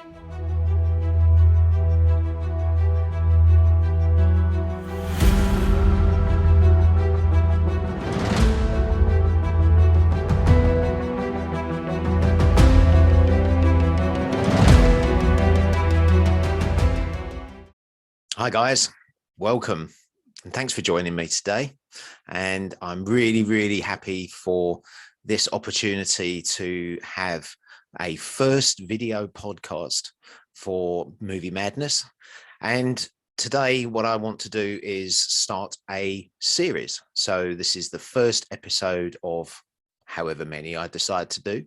Hi guys, welcome and thanks for joining me today. And I'm really happy for this opportunity to have a first video podcast for Movie Madness. And today what I want to do is start a series. So this is the first episode of however many I decide to do.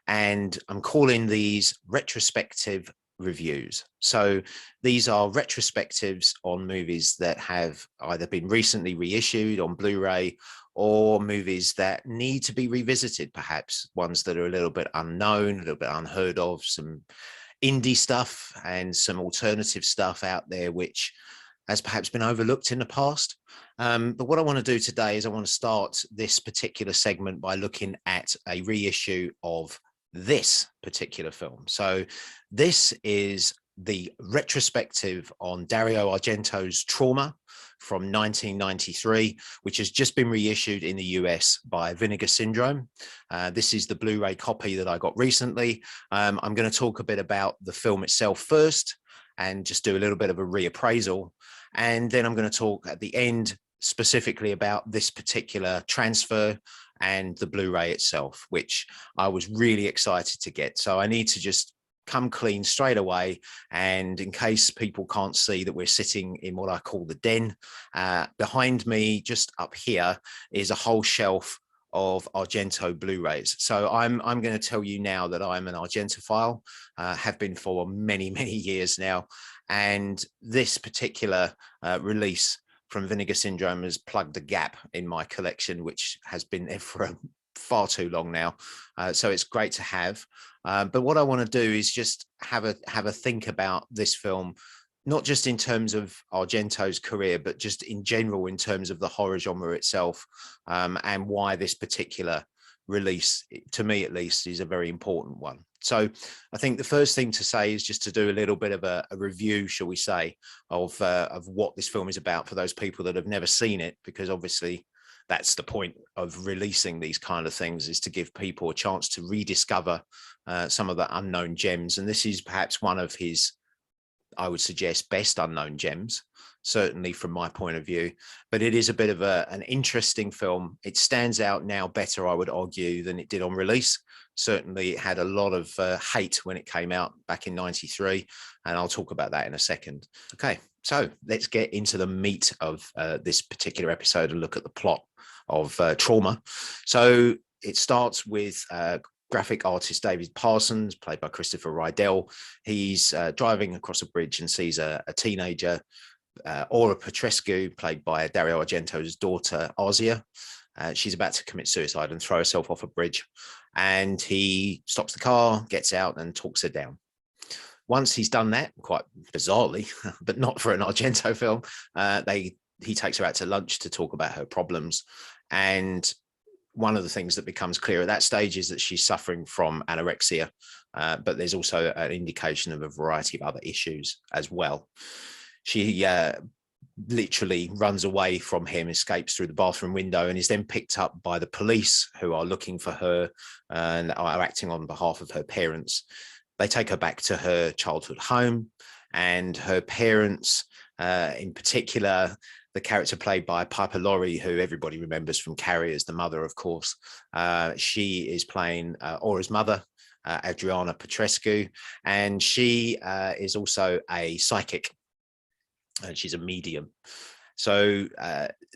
And I'm calling these retrospective reviews. So these are retrospectives on movies that have either been recently reissued on Blu-ray or movies that need to be revisited, perhaps ones that are a little bit unknown, a little bit unheard of, some indie stuff and some alternative stuff out there which has perhaps been overlooked in the past. But what I want to do today is I want to start this particular segment by looking at a reissue of this particular film. So this is the retrospective on Dario Argento's Trauma from 1993, which has just been reissued in the US by Vinegar Syndrome. This is the Blu-ray copy that I got recently. I'm going to talk a bit about the film itself first and just do a little bit of a reappraisal. And then I'm going to talk at the end specifically about this particular transfer and the Blu-ray itself, which I was really excited to get. So I need to just come clean straight away. And in case people can't see that we're sitting in what I call the den, behind me, just up here, is a whole shelf of Argento Blu-rays. So I'm going to tell you now that I'm an Argentophile, have been for many years now. And this particular release from Vinegar Syndrome has plugged a gap in my collection, which has been there for far too long now. So it's great to have. But what I want to do is just have a think about this film, not just in terms of Argento's career, but just in general in terms of the horror genre itself, and why this particular release, to me at least, is a very important one. So I think the first thing to say is just to do a little bit of a review, shall we say, of what this film is about for those people that have never seen it, because obviously that's the point of releasing these kind of things, is to give people a chance to rediscover some of the unknown gems. And this is perhaps one of his, I would suggest, best unknown gems, certainly from my point of view. But it is a bit of an interesting film. It stands out now better, I would argue, than it did on release. Certainly it had a lot of hate when it came out back in '93, and I'll talk about that in a second. Okay, so let's get into the meat of this particular episode and look at the plot of Trauma. So it starts with graphic artist David Parsons, played by Christopher Rydell. He's driving across a bridge and sees a teenager, Aura Petrescu, played by Dario Argento's daughter, Arzia. She's about to commit suicide and throw herself off a bridge. And he stops the car, gets out and talks her down. Once he's done that, quite bizarrely, but not for an Argento film, he takes her out to lunch to talk about her problems. And one of the things that becomes clear at that stage is that she's suffering from anorexia, but there's also an indication of a variety of other issues as well. She literally runs away from him, escapes through the bathroom window, and is then picked up by the police, who are looking for her and are acting on behalf of her parents. They take her back to her childhood home, and her parents, in particular, the character played by Piper Laurie, who everybody remembers from Carrie as the mother, of course. She is playing Aura's mother, Adriana Petrescu, and she is also a psychic, and she's a medium. So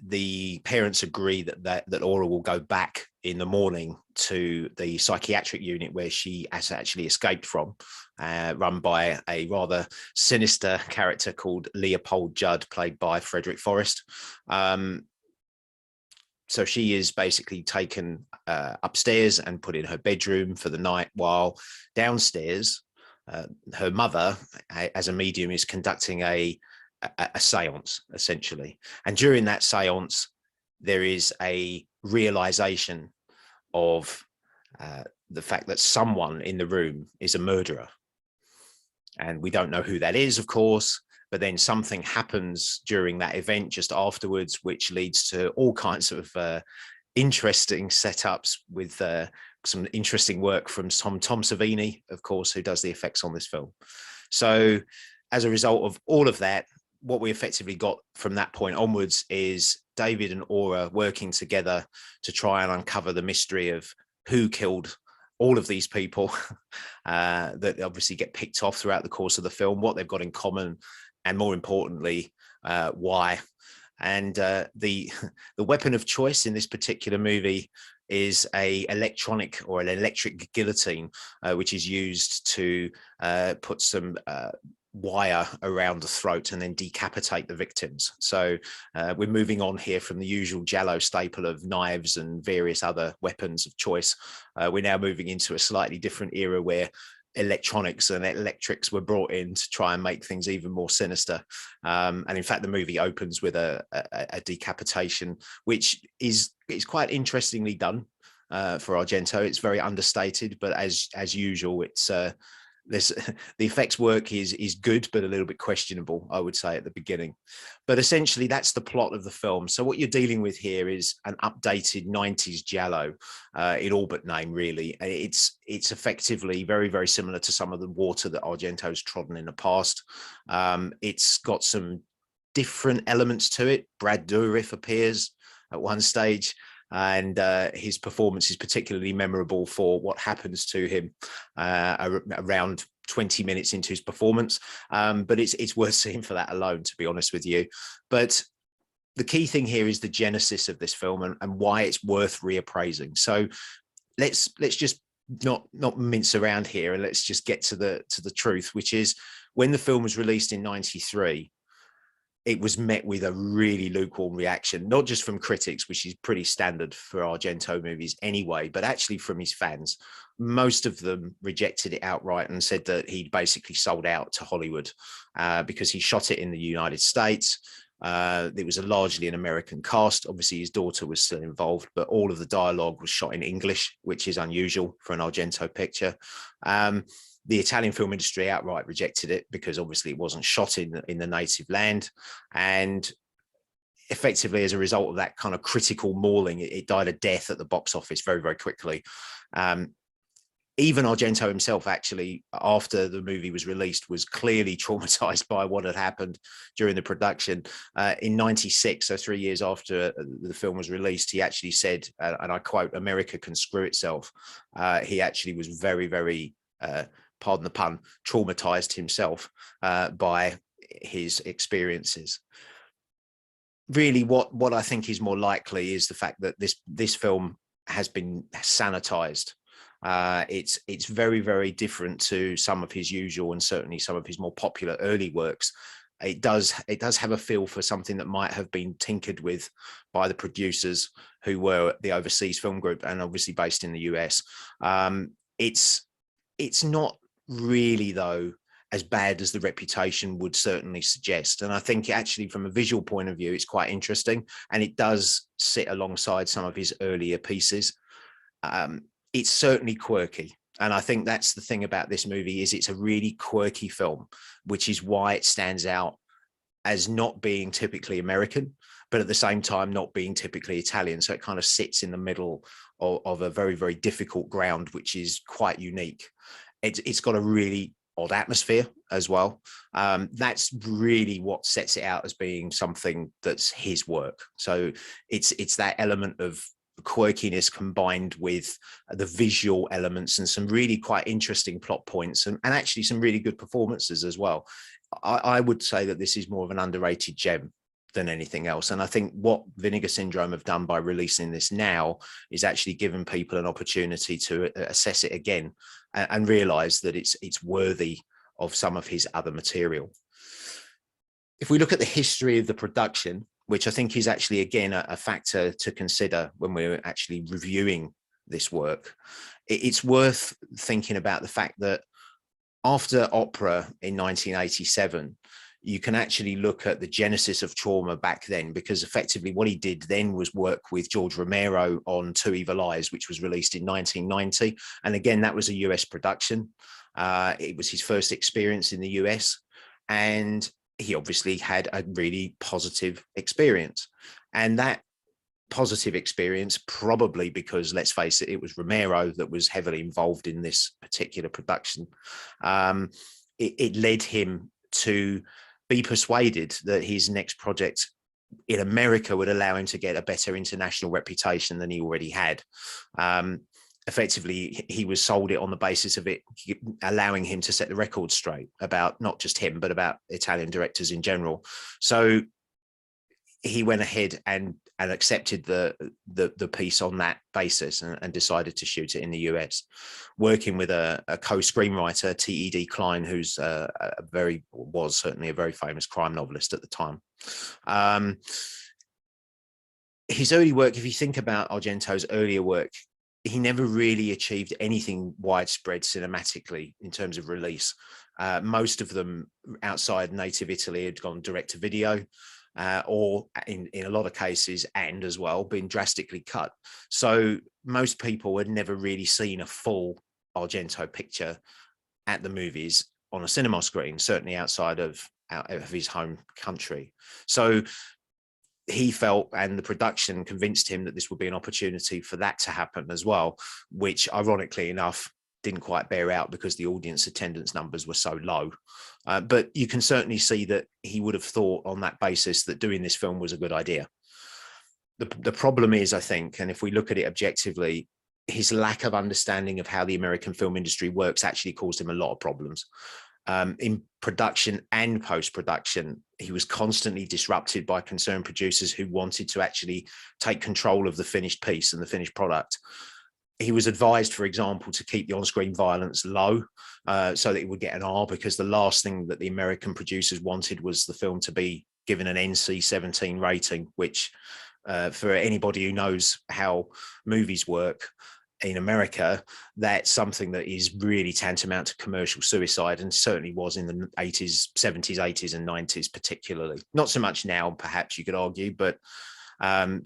the parents agree that Aura will go back in the morning to the psychiatric unit where she has actually escaped from, run by a rather sinister character called Leopold Judd, played by Frederick Forrest. So she is basically taken upstairs and put in her bedroom for the night, while downstairs her mother, as a medium, is conducting a seance, essentially. And during that seance, there is a realization of the fact that someone in the room is a murderer. and we don't know who that is, of course. But then something happens during that event just afterwards, which leads to all kinds of interesting setups with some interesting work from Tom Savini, of course, who does the effects on this film. So as a result of all of that, what we effectively got from that point onwards is David and Aura working together to try and uncover the mystery of who killed all of these people that obviously get picked off throughout the course of the film, what they've got in common, and more importantly, why. And the weapon of choice in this particular movie is an electric guillotine, which is used to put some wire around the throat and then decapitate the victims. So we're moving on here from the usual Giallo staple of knives and various other weapons of choice. We're now moving into a slightly different era where electronics and electrics were brought in to try and make things even more sinister. And in fact, the movie opens with a decapitation, which is quite interestingly done for Argento. It's very understated, but as usual, it's the effects work is good, but a little bit questionable, I would say, at the beginning. But essentially, that's the plot of the film. So what you're dealing with here is an updated 90s Giallo in all but name, really. It's effectively very, very similar to some of the water that Argento's trodden in the past. It's got some different elements to it. Brad Dourif appears at one stage, and his performance is particularly memorable for what happens to him around 20 minutes into his performance. But it's worth seeing for that alone, to be honest with you. But the key thing here is the genesis of this film and why it's worth reappraising. So let's just not mince around here, and let's just get to the truth, which is when the film was released in '93. It was met with a really lukewarm reaction, not just from critics, which is pretty standard for Argento movies anyway, but actually from his fans. Most of them rejected it outright and said that he'd basically sold out to Hollywood because he shot it in the United States. It was largely an American cast. Obviously, his daughter was still involved, but all of the dialogue was shot in English, which is unusual for an Argento picture. The Italian film industry outright rejected it because obviously it wasn't shot in the native land. And effectively, as a result of that kind of critical mauling, it died a death at the box office very, very quickly. Even Argento himself, actually, after the movie was released, was clearly traumatized by what had happened during the production. In '96, so 3 years after the film was released, he actually said, and I quote, "America can screw itself." He actually was very, very pardon the pun, traumatized himself by his experiences. Really, what I think is more likely is the fact that this film has been sanitized. It's very, very different to some of his usual and certainly some of his more popular early works. It does have a feel for something that might have been tinkered with by the producers who were the Overseas Film Group and obviously based in the US. It's not really, though, as bad as the reputation would certainly suggest. And I think actually from a visual point of view, it's quite interesting. And it does sit alongside some of his earlier pieces. It's certainly quirky. And I think that's the thing about this movie is it's a really quirky film, which is why it stands out as not being typically American, but at the same time, not being typically Italian. So it kind of sits in the middle of a very, very difficult ground, which is quite unique. It's got a really odd atmosphere as well. That's really what sets it out as being something that's his work. So it's that element of quirkiness combined with the visual elements and some really quite interesting plot points and actually some really good performances as well. I would say that this is more of an underrated gem than anything else. And I think what Vinegar Syndrome have done by releasing this now is actually giving people an opportunity to assess it again and realize that it's worthy of some of his other material. If we look at the history of the production, which I think is actually, again, a factor to consider when we're actually reviewing this work, it's worth thinking about the fact that after Opera in 1987, you can actually look at the genesis of Trauma back then, because effectively what he did then was work with George Romero on Two Evil Eyes, which was released in 1990. And again, that was a US production. It was his first experience in the US, and he obviously had a really positive experience. And that positive experience, probably because, let's face it, it was Romero that was heavily involved in this particular production, it led him to be persuaded that his next project in America would allow him to get a better international reputation than he already had. Effectively, he was sold it on the basis of it allowing him to set the record straight about not just him, but about Italian directors in general. So he went ahead and accepted the piece on that basis, and decided to shoot it in the US, working with a co-screenwriter, T.E.D. Klein, who's was certainly a very famous crime novelist at the time. His early work, if you think about Argento's earlier work, he never really achieved anything widespread cinematically in terms of release. Most of them outside native Italy had gone direct to video, or in a lot of cases, and as well, been drastically cut. So most people had never really seen a full Argento picture at the movies on a cinema screen, certainly outside of his home country. So he felt, and the production convinced him, that this would be an opportunity for that to happen as well, which ironically enough didn't quite bear out because the audience attendance numbers were so low. But you can certainly see that he would have thought on that basis that doing this film was a good idea. The problem is, I think, and if we look at it objectively, his lack of understanding of how the American film industry works actually caused him a lot of problems. In production and post-production, he was constantly disrupted by concerned producers who wanted to actually take control of the finished piece and the finished product. He was advised, for example, to keep the on-screen violence low, so that it would get an R, because the last thing that the American producers wanted was the film to be given an NC-17 rating, which for anybody who knows how movies work in America, that's something that is really tantamount to commercial suicide, and certainly was in the 80s, 70s, 80s and 90s particularly. Not so much now, perhaps you could argue, but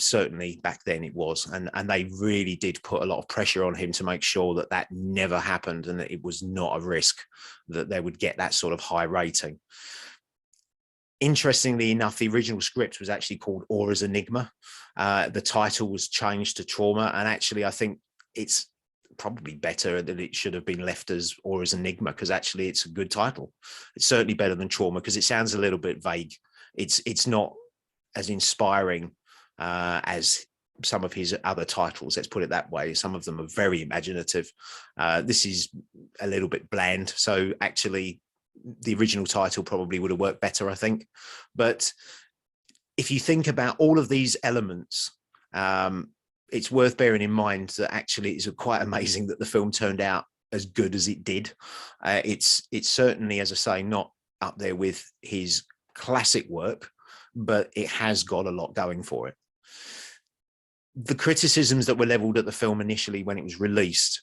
certainly back then it was. And they really did put a lot of pressure on him to make sure that that never happened, and that it was not a risk that they would get that sort of high rating. Interestingly enough, the original script was actually called Aura's Enigma. The title was changed to Trauma, and actually I think it's probably better that it should have been left as Aura's Enigma, because actually it's a good title. It's certainly better than Trauma, because it sounds a little bit vague. It's not as inspiring as some of his other titles, let's put it that way. Some of them are very imaginative. This is a little bit bland. So actually the original title probably would have worked better, I think. But if you think about all of these elements, it's worth bearing in mind that actually it's quite amazing that the film turned out as good as it did. It's certainly, as I say, not up there with his classic work, but it has got a lot going for it. The criticisms that were leveled at the film initially when it was released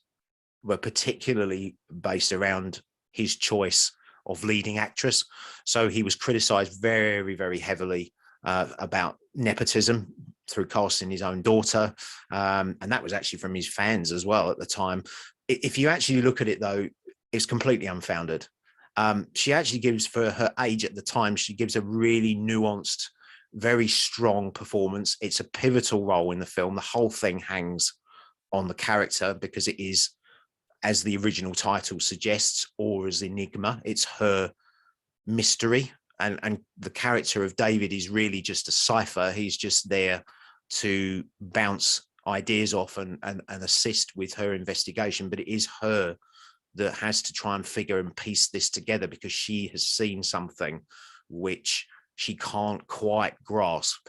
were particularly based around his choice of leading actress. So he was criticized very, very heavily about nepotism through casting his own daughter. And that was actually from his fans as well at the time. If you actually look at it, though, it's completely unfounded. She actually gives, for her age at the time, she gives a really nuanced, very strong performance. It's a pivotal role in the film. The whole thing hangs on the character because it is, as the original title suggests, Aura's Enigma. It's her mystery. And the character of David is really just a cipher. He's just there to bounce ideas off and assist with her investigation. But it is her that has to try and figure and piece this together, because she has seen something which she can't quite grasp.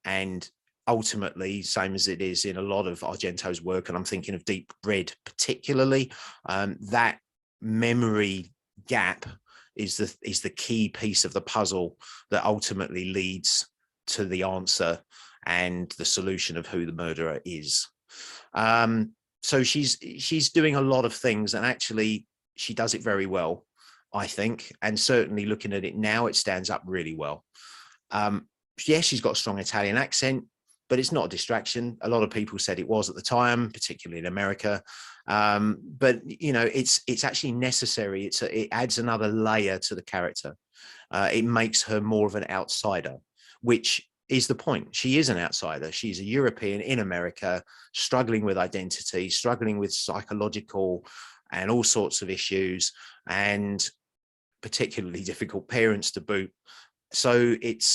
And ultimately, same as it is in a lot of Argento's work, and I'm thinking of Deep Red particularly, that memory gap is the key piece of the puzzle that ultimately leads to the answer and the solution of who the murderer is. So she's doing a lot of things, and actually she does it very well, I think. And certainly looking at it now, it stands up really well. Yeah, she's got a strong Italian accent. but it's not a distraction. A lot of people said it was at the time, particularly in America. But you know, it's actually necessary. It adds another layer to the character. It makes her more of an outsider, which is the point. She is an outsider. She's a European in America, struggling with identity, struggling with psychological and all sorts of issues, and particularly difficult parents to boot. So it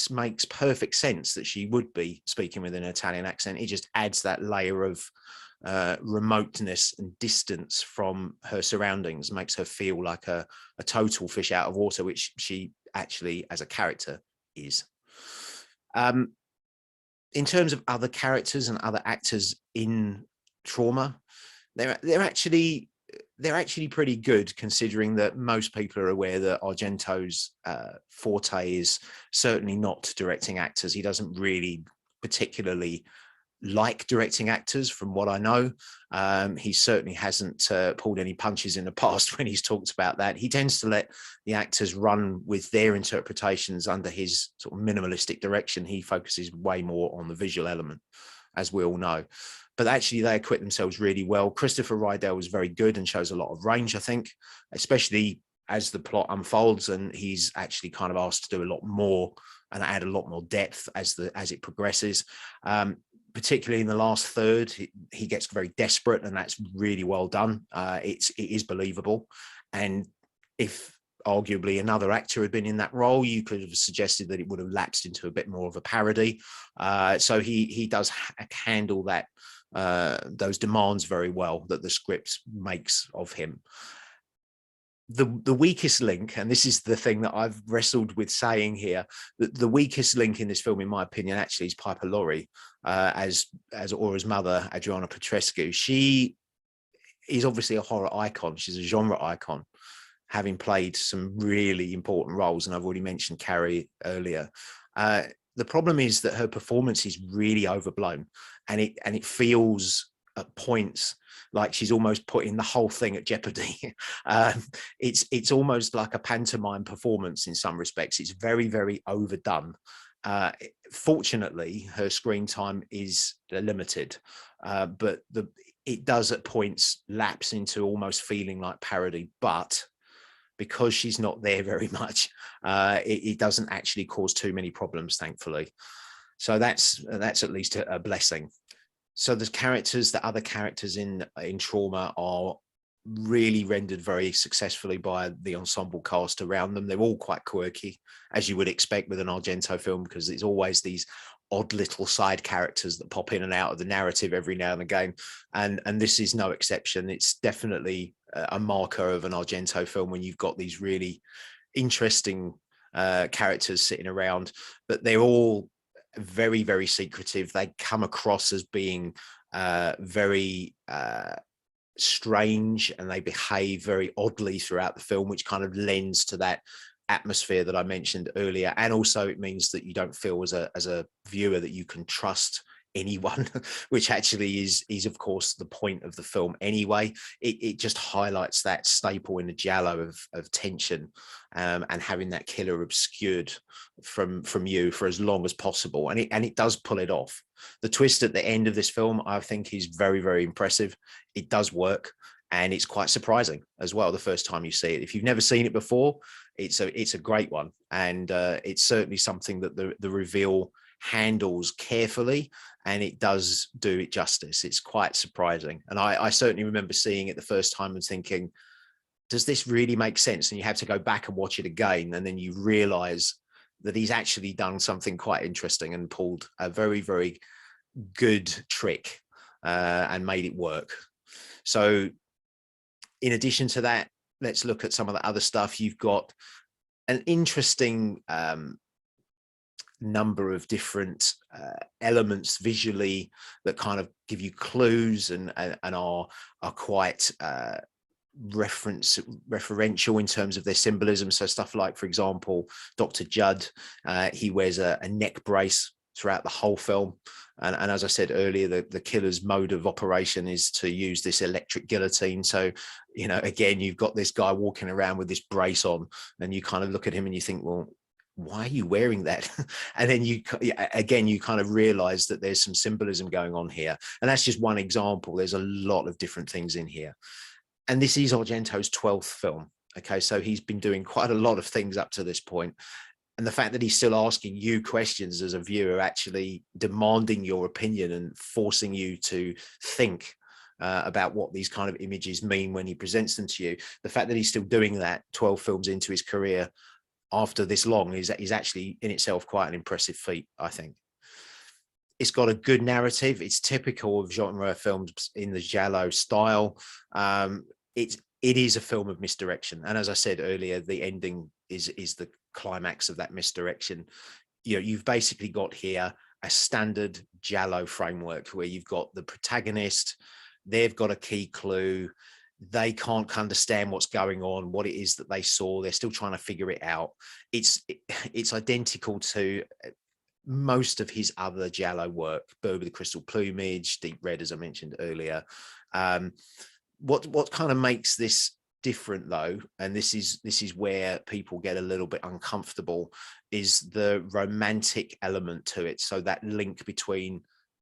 makes perfect sense that she would be speaking with an Italian accent. It just adds that layer of remoteness and distance from her surroundings, makes her feel like a total fish out of water, which she actually, as a character, is. In terms of other characters and other actors in Trauma, they're actually pretty good, considering that most people are aware that Argento's forte is certainly not directing actors. He doesn't really particularly like directing actors, from what I know. He certainly hasn't pulled any punches in the past when he's talked about that. He tends to let the actors run with their interpretations under his sort of minimalistic direction. He focuses way more on the visual element, as we all know. But actually they acquit themselves really well. Christopher Rydell was very good and shows a lot of range, I think, especially as the plot unfolds, and he's actually kind of asked to do a lot more and add a lot more depth as it progresses. Particularly in the last third, he gets very desperate, and that's really well done. It is believable. And if arguably another actor had been in that role, you could have suggested that it would have lapsed into a bit more of a parody. So he does handle that, those demands very well that the script makes of him. The weakest link, and this is the thing that I've wrestled with saying here, that the weakest link in this film, in my opinion, actually is Piper Laurie, as Aura's mother, Adriana Petrescu. She is obviously a horror icon. She's a genre icon, having played some really important roles, and I've already mentioned Carrie earlier. The problem is that her performance is really overblown, and it feels at points like she's almost putting the whole thing at jeopardy. It's almost like a pantomime performance in some respects. It's very, very overdone. Fortunately, her screen time is limited, but it does at points lapse into almost feeling like parody. But because she's not there very much, it doesn't actually cause too many problems, thankfully. So that's at least a blessing. So the other characters in Trauma are really rendered very successfully by the ensemble cast around them. They're all quite quirky, as you would expect with an Argento film, because it's always these odd little side characters that pop in and out of the narrative every now and again. And this is no exception. It's definitely a marker of an Argento film when you've got these really interesting characters sitting around, but they're all very, very secretive. They come across as being very strange, and they behave very oddly throughout the film, which kind of lends to that atmosphere that I mentioned earlier. And also it means that you don't feel as a viewer that you can trust anyone, which actually is of course the point of the film anyway. It just highlights that staple in the giallo of tension, and having that killer obscured from you for as long as possible, and it does pull it off. The twist at the end of this film, I think, is very, very impressive. It does work, and it's quite surprising as well the first time you see it. If you've never seen it before, it's a great one, and it's certainly something that the reveal handles carefully, and it does do it justice. It's quite surprising, and I certainly remember seeing it the first time and thinking, does this really make sense? And you have to go back and watch it again, and then you realize that he's actually done something quite interesting and pulled a very, very good trick and made it work. So in addition to that, let's look at some of the other stuff. You've got an interesting number of different elements visually that kind of give you clues and are quite referential in terms of their symbolism. So stuff like, for example, Dr. Judd, he wears a neck brace throughout the whole film, and as I said earlier, the killer's mode of operation is to use this electric guillotine. So, you know, again, you've got this guy walking around with this brace on, and you kind of look at him and you think, well, why are you wearing that? And then you kind of realize that there's some symbolism going on here. And that's just one example. There's a lot of different things in here. And this is Argento's 12th film. Okay, so he's been doing quite a lot of things up to this point. And the fact that he's still asking you questions as a viewer, actually demanding your opinion and forcing you to think about what these kind of images mean when he presents them to you. The fact that he's still doing that 12 films into his career after this long is actually in itself quite an impressive feat, I think. It's got a good narrative. It's typical of genre films in the giallo style. It is a film of misdirection. And as I said earlier, the ending is the climax of that misdirection. You know, you've basically got here a standard giallo framework where you've got the protagonist, they've got a key clue, they can't understand what's going on, what it is that they saw, they're still trying to figure it out. It's identical to most of his other giallo work, Bird with the Crystal Plumage, Deep Red, as I mentioned earlier. What kind of makes this different, though, and this is where people get a little bit uncomfortable, is the romantic element to it. So that link between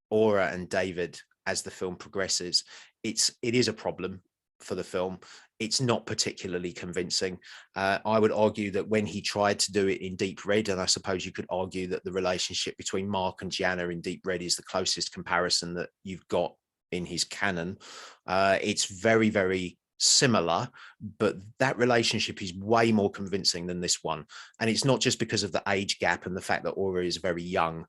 Aura and David as the film progresses, it is a problem for the film. It's not particularly convincing. I would argue that when he tried to do it in Deep Red, and I suppose you could argue that the relationship between Mark and Gianna in Deep Red is the closest comparison that you've got in his canon. It's very, very similar, but that relationship is way more convincing than this one. And it's not just because of the age gap and the fact that Aura is very young.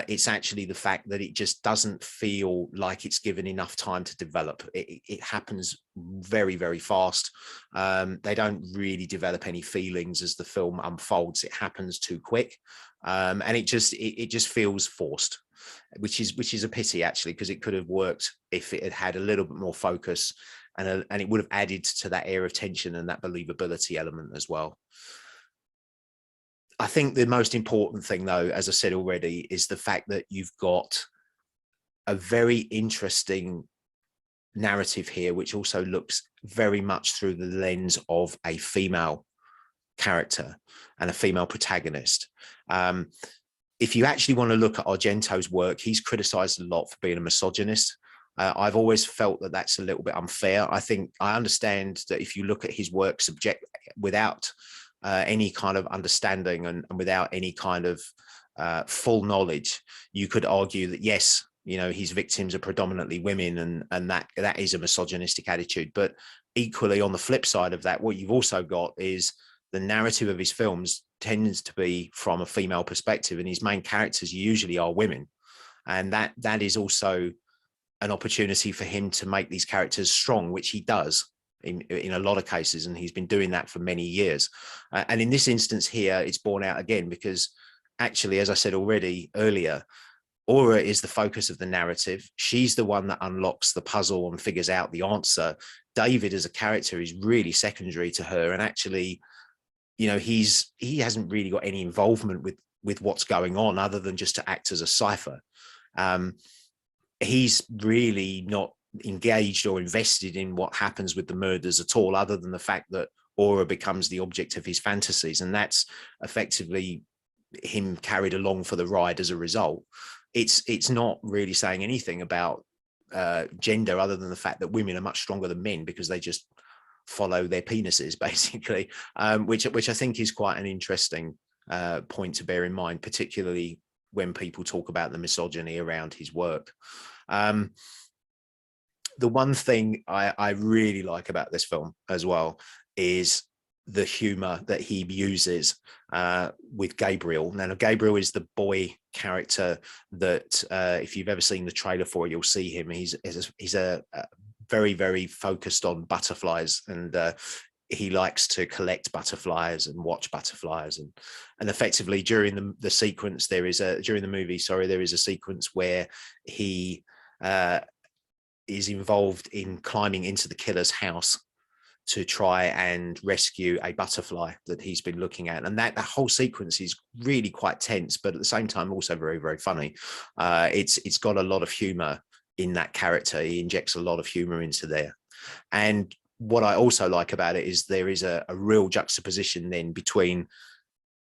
It's actually the fact that it just doesn't feel like it's given enough time to develop. It happens very, very fast. They don't really develop any feelings as the film unfolds. It happens too quick. And it just feels forced, which is a pity, actually, because it could have worked if it had had a little bit more focus, and it would have added to that air of tension and that believability element as well. I think the most important thing, though, as I said already, is the fact that you've got a very interesting narrative here, which also looks very much through the lens of a female character and a female protagonist. If you actually want to look at Argento's work, he's criticized a lot for being a misogynist. I've always felt that that's a little bit unfair. I understand that if you look at his work without any kind of understanding and without any kind of full knowledge, you could argue that, yes, you know, his victims are predominantly women, and that is a misogynistic attitude. But equally, on the flip side of that, what you've also got is the narrative of his films tends to be from a female perspective, and his main characters usually are women. And that is also an opportunity for him to make these characters strong, which he does in a lot of cases, and he's been doing that for many years. And in this instance here, it's borne out again, because actually, as I said already earlier, Aura is the focus of the narrative. She's the one that unlocks the puzzle and figures out the answer. David as a character is really secondary to her, and actually, you know, he hasn't really got any involvement with what's going on other than just to act as a cipher. He's really not engaged or invested in what happens with the murders at all, other than the fact that Aura becomes the object of his fantasies, and that's effectively him carried along for the ride as a result. It's not really saying anything about gender, other than the fact that women are much stronger than men because they just follow their penises, basically, which I think is quite an interesting point to bear in mind, particularly when people talk about the misogyny around his work. The one thing I really like about this film as well is the humor that he uses with Gabriel. Now, Gabriel is the boy character that, if you've ever seen the trailer for it, you'll see him. He's a very, very focused on butterflies, and he likes to collect butterflies and watch butterflies, and effectively during the sequence, during the movie, there is a sequence where he is involved in climbing into the killer's house to try and rescue a butterfly that he's been looking at. And that whole sequence is really quite tense, but at the same time also very, very funny. It's got a lot of humor in that character. He injects a lot of humor into there. And what I also like about it is there is a real juxtaposition then between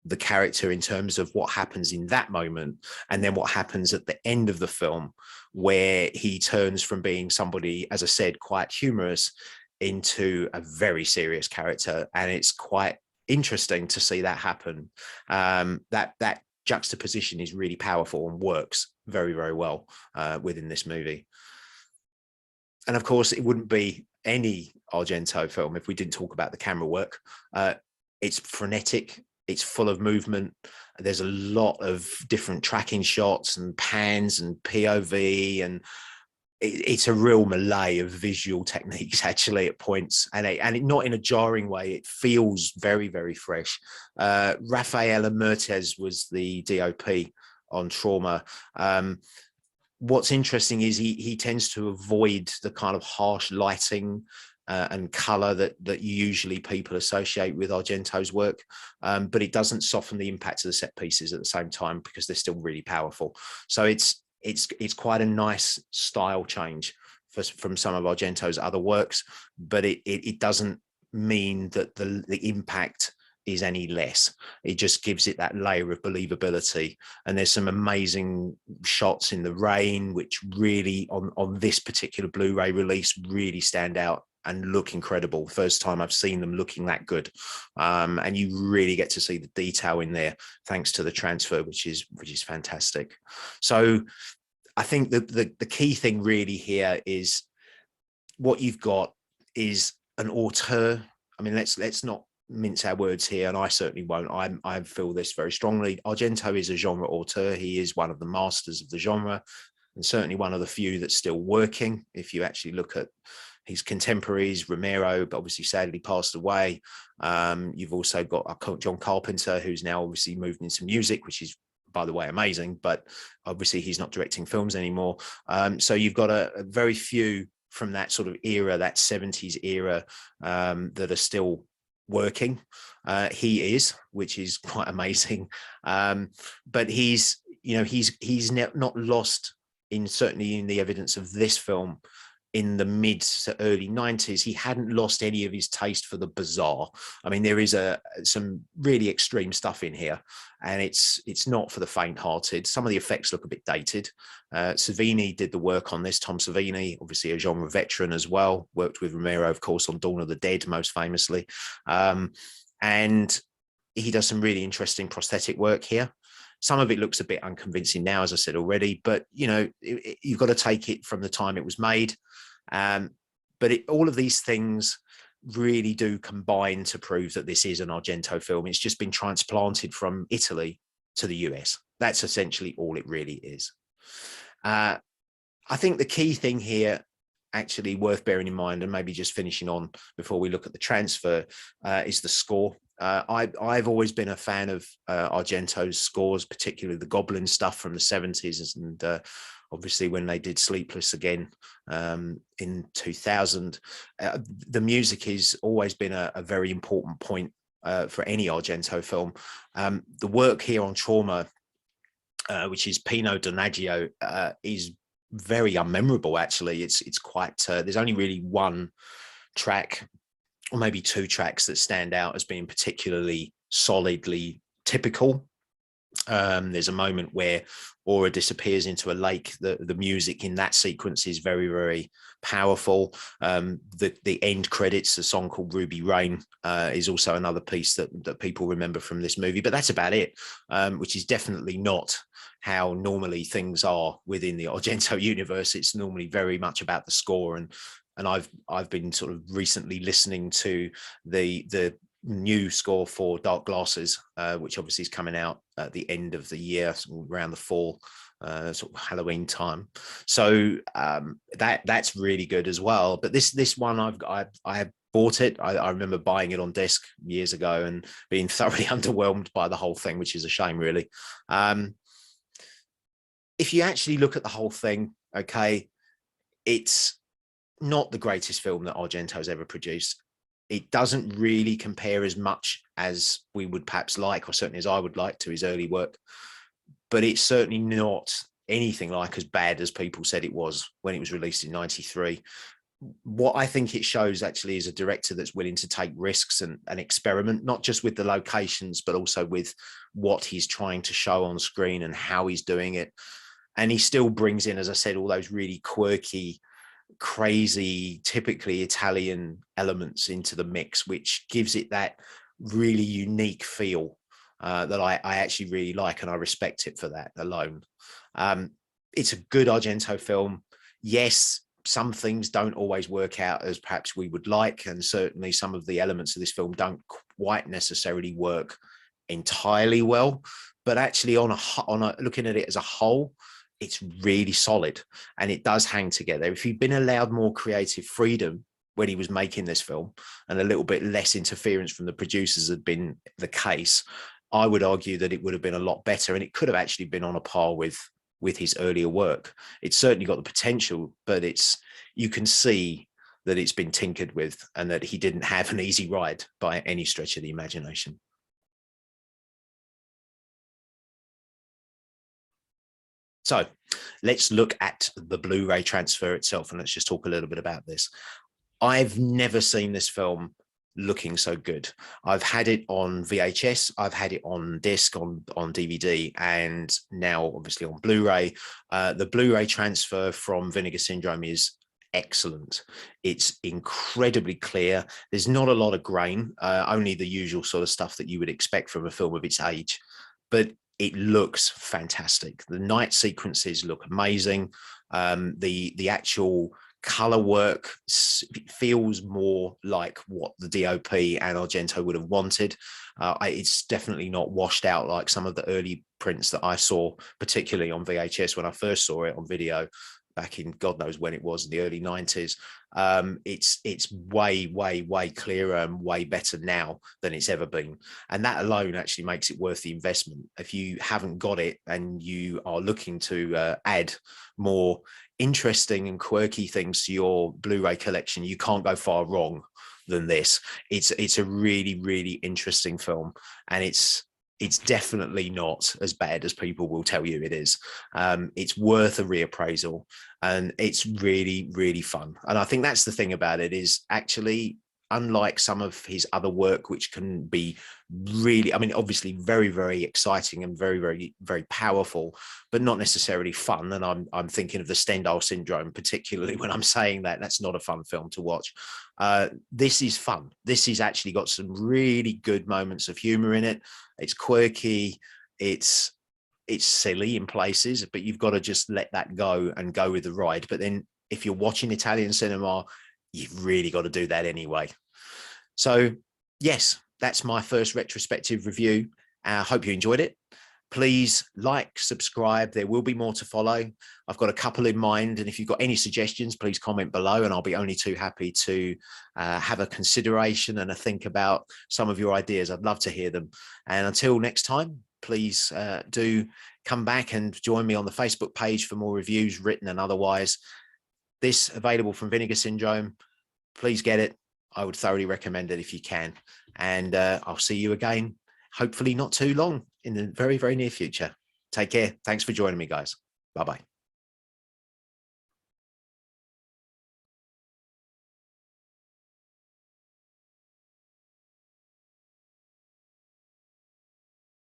the character in terms of what happens in that moment, and then what happens at the end of the film, where he turns from being somebody, as I said, quite humorous, into a very serious character. And it's quite interesting to see that happen. That juxtaposition is really powerful and works very, very well within this movie. And of course, it wouldn't be any Argento film if we didn't talk about the camera work. It's frenetic, it's full of movement. There's a lot of different tracking shots and pans and POV, and it's a real melee of visual techniques actually at points, and it not in a jarring way. It feels very, very fresh. Rafael Mertes was the DOP on Trauma. What's interesting is he tends to avoid the kind of harsh lighting and color that usually people associate with Argento's work, but it doesn't soften the impact of the set pieces at the same time, because they're still really powerful. So it's quite a nice style change from some of Argento's other works, but it doesn't mean that the impact is any less. It just gives it that layer of believability. And there's some amazing shots in the rain, which really on this particular Blu-ray release really stand out and look incredible. First time I've seen them looking that good. And you really get to see the detail in there thanks to the transfer, which is fantastic. So I think the key thing really here is what you've got is an auteur. I mean, let's not mince our words here, and I certainly won't. I feel this very strongly. Argento is a genre auteur. He is one of the masters of the genre, and certainly one of the few that's still working. If you actually look at his contemporaries, Romero, but obviously sadly passed away. You've also got John Carpenter, who's now obviously moved into music, which is, by the way, amazing, but obviously he's not directing films anymore. So you've got a very few from that sort of era, that 70s era, that are still working. He is, which is quite amazing. But he's not lost in, certainly in the evidence of this film, in the mid to early 90s, he hadn't lost any of his taste for the bizarre. I mean, there is some really extreme stuff in here, and it's not for the faint-hearted. Some of the effects look a bit dated. Savini did the work on this. Tom Savini, obviously a genre veteran as well, worked with Romero, of course, on Dawn of the Dead, most famously. And he does some really interesting prosthetic work here. Some of it looks a bit unconvincing now, as I said already, but you've got to take it from the time it was made. But all of these things really do combine to prove that this is an Argento film. It's just been transplanted from Italy to the US. That's essentially all it really is. I think the key thing here, actually worth bearing in mind, and maybe just finishing on before we look at the transfer, is the score. I've always been a fan of Argento's scores, particularly the Goblin stuff from the 70s, and obviously when they did Sleepless again in 2000. The music has always been a very important point for any Argento film. The work here on Trauma, which is Pino Donaggio, is very unmemorable, actually. It's quite, there's only really one track, or maybe two tracks, that stand out as being particularly solidly typical. There's a moment where Aura disappears into a lake. The music in that sequence is very, very powerful. The end credits, a song called Ruby Rain, is also another piece that people remember from this movie, but that's about it, which is definitely not how normally things are within the Argento universe. It's normally very much about the score, and I've been sort of recently listening to the new score for Dark Glasses, which obviously is coming out at the end of the year, around the fall, sort of Halloween time. So that's really good as well. But this one, I bought it. I remember buying it on disc years ago and being thoroughly underwhelmed by the whole thing, which is a shame, really. If you actually look at the whole thing, okay, it's not the greatest film that Argento's ever produced. It doesn't really compare as much as we would perhaps like, or certainly as I would like, to his early work. But it's certainly not anything like as bad as people said it was when it was released in '93. what I think it shows actually is a director that's willing to take risks and experiment, not just with the locations, but also with what he's trying to show on screen and how he's doing it. And he still brings in, as I said, all those really quirky, crazy, typically Italian elements into the mix, which gives it that really unique feel that I actually really like, and I respect it for that alone. It's a good Argento film. Yes, some things don't always work out as perhaps we would like, and certainly some of the elements of this film don't quite necessarily work entirely well, but actually on a looking at it as a whole, it's really solid and it does hang together. If he'd been allowed more creative freedom when he was making this film and a little bit less interference from the producers had been the case, I would argue that it would have been a lot better, and it could have actually been on a par with his earlier work. It's certainly got the potential, but you can see that it's been tinkered with and that he didn't have an easy ride by any stretch of the imagination. So let's look at the Blu-ray transfer itself, and let's just talk a little bit about this. I've never seen this film looking so good. I've had it on VHS, I've had it on disc, on DVD, and now obviously on Blu-ray. The Blu-ray transfer from Vinegar Syndrome is excellent. It's incredibly clear. There's not a lot of grain, only the usual sort of stuff that you would expect from a film of its age, but it looks fantastic. The night sequences look amazing. The actual color work feels more like what the DOP and Argento would have wanted. It's definitely not washed out like some of the early prints that I saw, particularly on VHS when I first saw it on video back in God knows when it was, in the early 90s. It's way clearer and way better now than it's ever been, and that alone actually makes it worth the investment. If you haven't got it and you are looking to add more interesting and quirky things to your Blu-ray collection, you can't go far wrong than this. It's a really interesting film, and it's definitely not as bad as people will tell you it is. It's worth a reappraisal, and it's really fun. And I think that's the thing about it, is actually, unlike some of his other work, which can be really, I mean, obviously very exciting and very powerful, but not necessarily fun. And I'm thinking of the Stendhal Syndrome, particularly when I'm saying that. That's not a fun film to watch. This is fun. This has actually got some really good moments of humor in it. It's quirky. It's silly in places, but you've got to just let that go and go with the ride. But then if you're watching Italian cinema, you've really got to do that anyway. So yes, that's my first retrospective review. I hope you enjoyed it. Please like, subscribe. There will be more to follow. I've got a couple in mind, and if you've got any suggestions, please comment below, and I'll be only too happy to have a consideration and a think about some of your ideas. I'd love to hear them. And until next time, please do come back and join me on the Facebook page for more reviews, written and otherwise. This available from Vinegar Syndrome. Please get it. I would thoroughly recommend it if you can. And I'll see you again, hopefully not too long, in the very near future. Take care. Thanks for joining me, guys. Bye-bye.